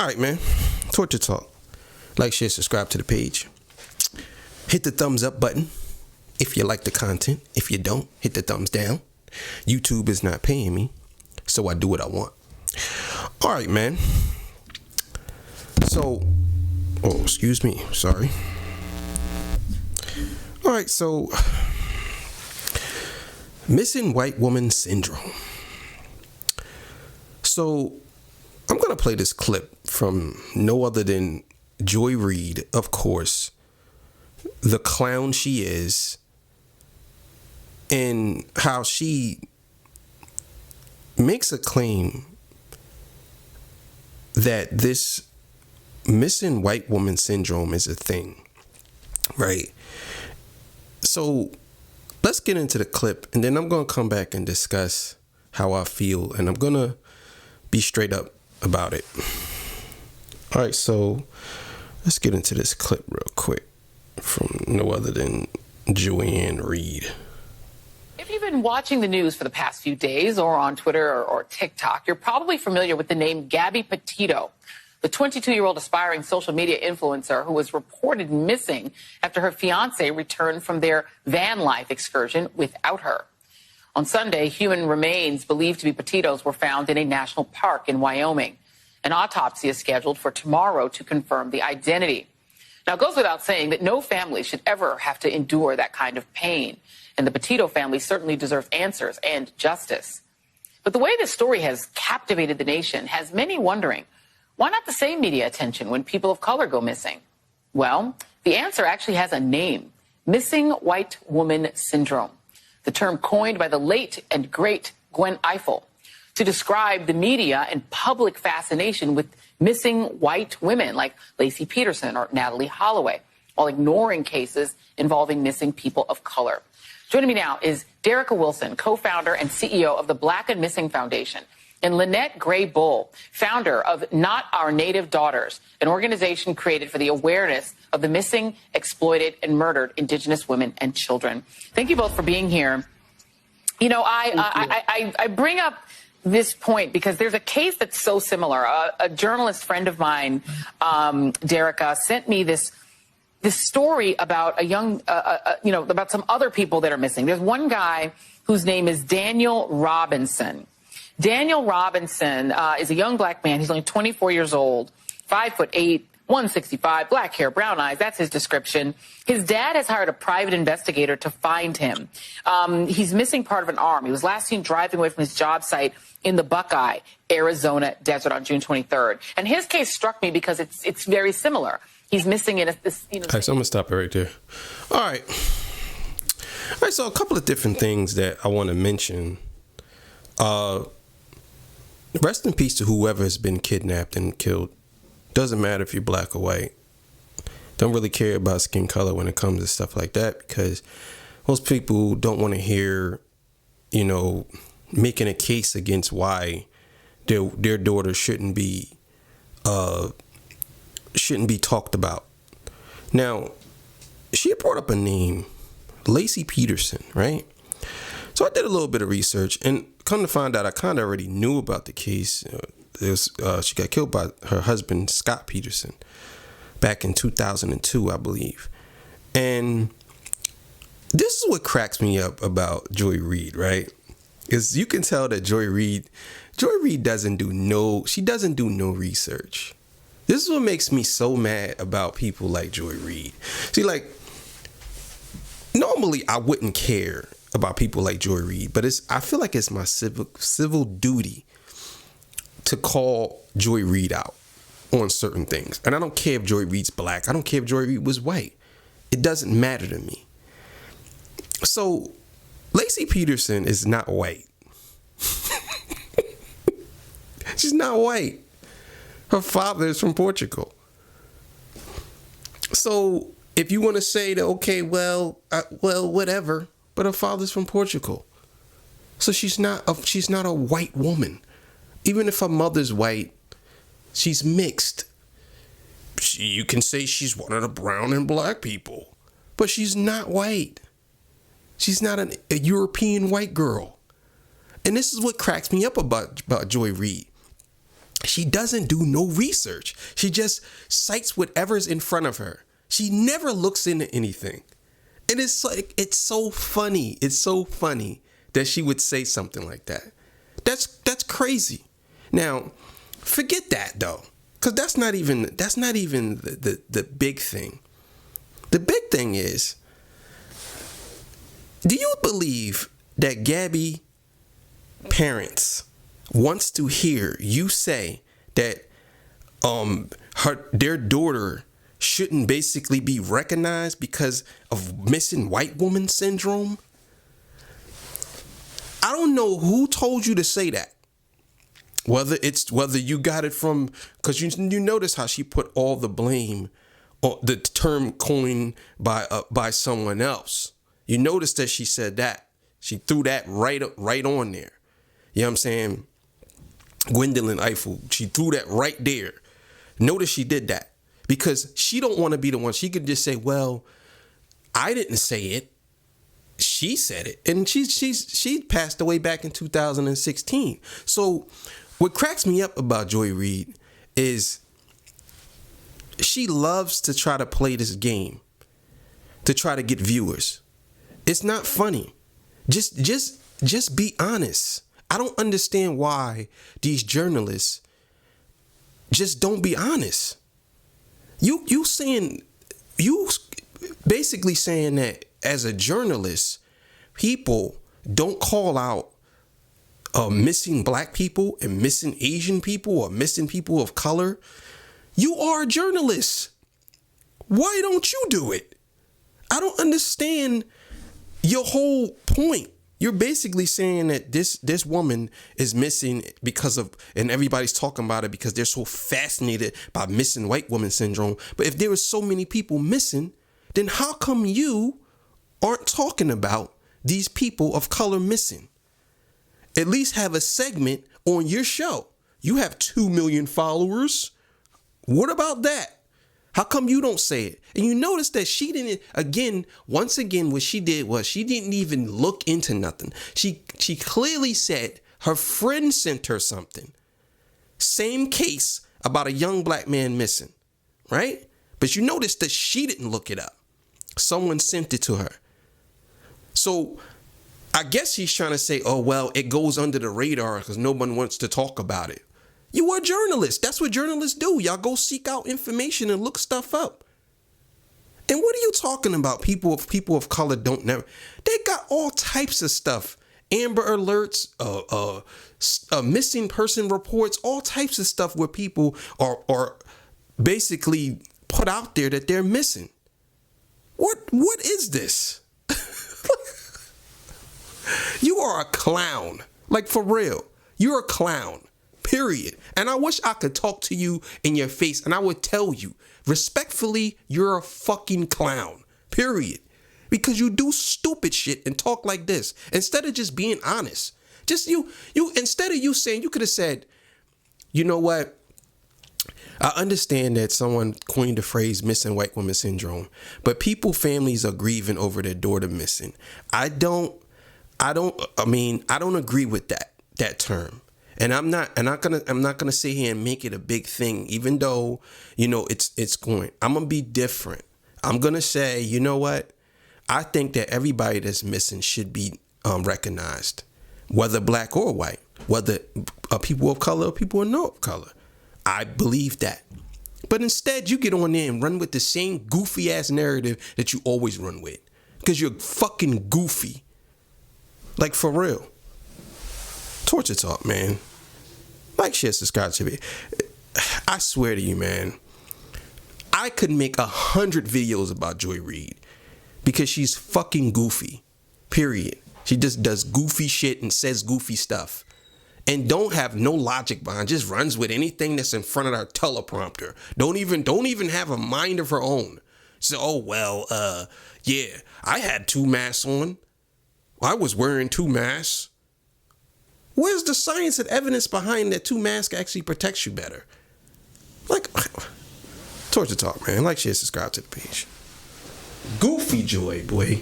All right, man. Torture Talk. Like, share, subscribe to the page. Hit the thumbs up button if you like the content. If you don't, hit the thumbs down. YouTube is not paying me, so I do what I want. All right, man. So, excuse me. Sorry. All right, so missing white woman syndrome. So, I'm going to play this clip from no other than Joy Reid, of course, the clown she is, and how she makes a claim that this missing white woman syndrome is a thing, right? So let's get into the clip, and then I'm going to come back and discuss how I feel, and I'm going to be straight up about it. All right, so let's get into this clip real quick from no other than Joanne Reid. If you've been watching the news for the past few days or on Twitter or TikTok, you're probably familiar with the name Gabby Petito, the 22-year-old aspiring social media influencer who was reported missing after her fiance returned from their van life excursion without her. On Sunday, human remains believed to be Petito's were found in a national park in Wyoming. An autopsy is scheduled for tomorrow to confirm the identity. Now, it goes without saying that no family should ever have to endure that kind of pain, and the Petito family certainly deserves answers and justice. But the way this story has captivated the nation has many wondering, why not the same media attention when people of color go missing? Well, the answer actually has a name: missing white woman syndrome, the term coined by the late and great Gwen Ifill to describe the media and public fascination with missing white women like Laci Peterson or Natalee Holloway, while ignoring cases involving missing people of color. Joining me now is Derica Wilson, co-founder and CEO of the Black and Missing Foundation, and Lynette Gray Bull, founder of Not Our Native Daughters, an organization created for the awareness of the missing, exploited, and murdered Indigenous women and children. Thank you both for being here. You know, I bring up this point because there's a case that's so similar. A journalist friend of mine, Derica, sent me this story about a young, about some other people that are missing. There's one guy whose name is Daniel Robinson. Daniel Robinson is a young black man. He's only 24 years old, 5'8", 165, black hair, brown eyes. That's his description. His dad has hired a private investigator to find him. He's missing part of an arm. He was last seen driving away from his job site in the Buckeye, Arizona desert on June 23rd. And his case struck me because it's very similar. He's missing in this. All right, so I'm gonna stop it right there. All right. So a couple of different things that I want to mention. Rest in peace to whoever has been kidnapped and killed. Doesn't matter if you're black or white. Don't really care about skin color when it comes to stuff like that, because most people don't want to hear, making a case against why their daughter shouldn't be talked about. Now, she brought up a name, Laci Peterson, right? So I did a little bit of research, and come to find out, I kind of already knew about the case. She got killed by her husband, Scott Peterson, back in 2002, I believe. And this is what cracks me up about Joy Reid, right? Is you can tell that Joy Reid doesn't do no research. This is what makes me so mad about people like Joy Reid. See, like, normally I wouldn't care about people like Joy Reid, but I feel like it's my civil duty to call Joy Reid out on certain things. And I don't care if Joy Reid's black. I don't care if Joy Reid was white. It doesn't matter to me. So Laci Peterson is not white. She's not white. Her father is from Portugal. So if you want to say that, okay, well, whatever, but her father's from Portugal. So she's not a white woman. Even if her mother's white, she's mixed. You can say she's one of the brown and black people, but she's not white. She's not a European white girl. And this is what cracks me up about Joy Reid. She doesn't do no research. She just cites whatever's in front of her. She never looks into anything. And it's like, it's so funny. It's so funny that she would say something like that. That's crazy. Now, forget that though, because that's not even the big thing. The big thing is, do you believe that Gabby parents wants to hear you say that their daughter shouldn't basically be recognized because of missing white woman syndrome? I don't know who told you to say that. Whether you got it from, because you notice how she put all the blame on the term coined by someone else. You notice that she said that. She threw that right on there. You know what I'm saying? Gwendolyn Eiffel, she threw that right there. Notice she did that because she don't want to be the one. She could just say, well, I didn't say it. She said it. And she passed away back in 2016. So what cracks me up about Joy Reid is she loves to try to play this game to try to get viewers. It's not funny. Just be honest. I don't understand why these journalists just don't be honest. You basically saying that as a journalist, people don't call out missing black people and missing Asian people or missing people of color. You are a journalist. Why don't you do it? I don't understand your whole point. You're basically saying that this woman is missing because of, and everybody's talking about it because they're so fascinated by missing white woman syndrome. But if there are so many people missing, then how come you aren't talking about these people of color missing? At least have a segment on your show. You have 2 million followers. What about that? How come you don't say it? And you notice that she didn't, once again, what she did was she didn't even look into nothing. She clearly said her friend sent her something. Same case about a young black man missing, right? But you notice that she didn't look it up. Someone sent it to her. So I guess she's trying to say, oh, well, it goes under the radar because no one wants to talk about it. You are a journalist. That's what journalists do. Y'all go seek out information and look stuff up. And what are you talking about? People of color don't never. They got all types of stuff. Amber alerts, missing person reports, all types of stuff where people are basically put out there that they're missing. What is this? You are a clown. Like, for real. You're a clown. Period. And I wish I could talk to you in your face and I would tell you, respectfully, you're a fucking clown. Period. Because you do stupid shit and talk like this instead of just being honest. Just you instead of you saying, you could have said, you know what? I understand that someone coined the phrase missing white woman syndrome, but families are grieving over their daughter missing. I don't agree with that term. And I'm not gonna sit here and make it a big thing, even though, it's going. I'm gonna be different. I'm gonna say, you know what? I think that everybody that's missing should be recognized, whether black or white, whether people of color or people of no color. I believe that. But instead, you get on there and run with the same goofy ass narrative that you always run with, because you're fucking goofy. Like, for real. Torture Talk, man. Like, share, subscribe to me. I swear to you, man, I could make 100 videos about Joy Reid because she's fucking goofy. Period. She just does goofy shit and says goofy stuff and don't have no logic behind. Just runs with anything that's in front of her teleprompter. Don't even have a mind of her own. So, oh well, yeah, I had 2 masks on. I was wearing 2 masks. Where's the science and evidence behind that 2 masks actually protects you better? Like, Torture Talk, man. Like, share, subscribe to the page. Goofy Joy, boy.